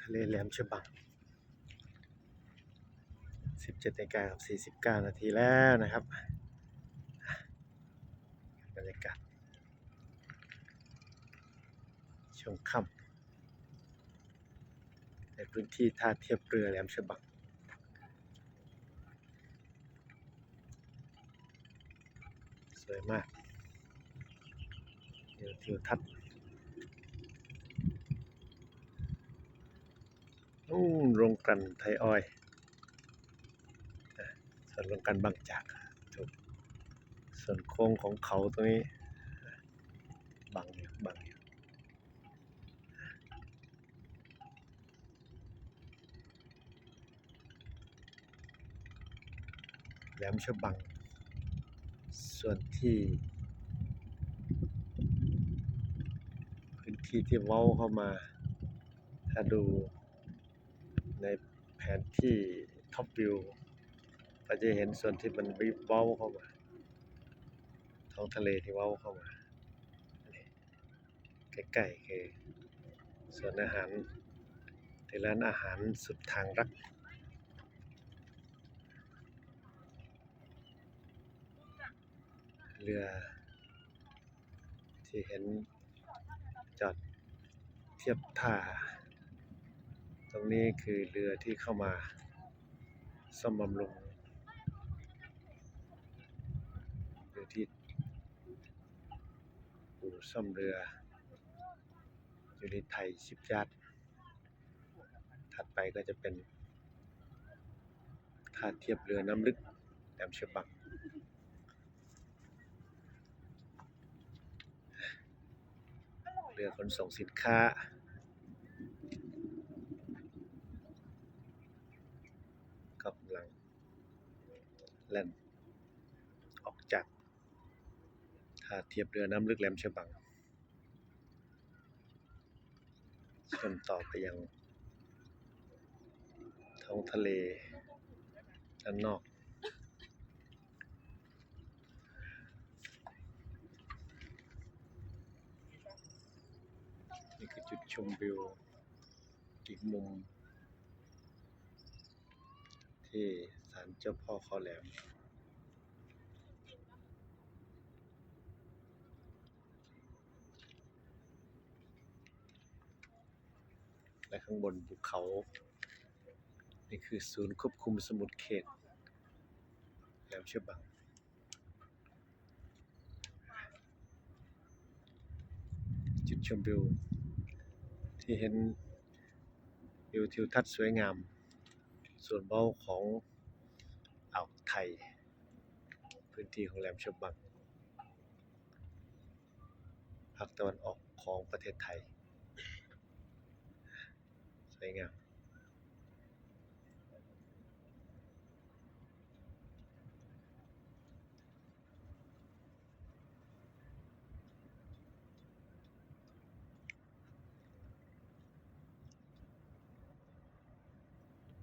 ะเลแหลมฉบัง 17:49 นาทีแล้วนะครับบรรยากาศช่วงค่ำในพื้นที่ท่าเทียบเรือแหลมฉบังสวยมากทิวทัศน์โรงกลั่นไทยออยล์ส่วนโรงกลั่นบางจากถูกส่วนโค้งของเขาตรงนี้บังอยู่แหลมฉบังส่วนที่พื้นที่ที่เว้าเข้ามาถ้าดูในแผนที่ท็อปวิวก็จะเห็นส่วนที่มันเว้าเข้ามาท้องทะเลที่เว้าเข้ามาใกล้ๆคือส่วนอาหารที่ร้านอาหารสุดทางรักเรือที่เห็นจอดเทียบท่าตรงนี้คือเรือที่เข้ามาซ่อมบำรุงหรือที่อู่ซ่อมเรืออยู่ในไทยชิปยาร์ดถัดไปก็จะเป็นท่าเทียบเรือน้ำลึกแหลมฉบังเรือขนส่งสินค้ากำลังแล่นออกจากท่าเทียบเรือน้ำลึกแหลมฉบังเชื่อมต่อไปยังท้องทะเลด้านนอกนี่คือจุดชมวิวอีกมุมที่ศาลเจ้าพ่อคอแหลมและข้างบนภูเขานี่คือศูนย์ควบคุมสมุทรเขตแหลมฉบังจุดชมวิวที่เห็นวิวทิวทัศน์สวยงามส่วนเว้าของอ่าวไทยพื้นที่ของแหลมฉบังภาคตะวันออกของประเทศไทยสวยงาม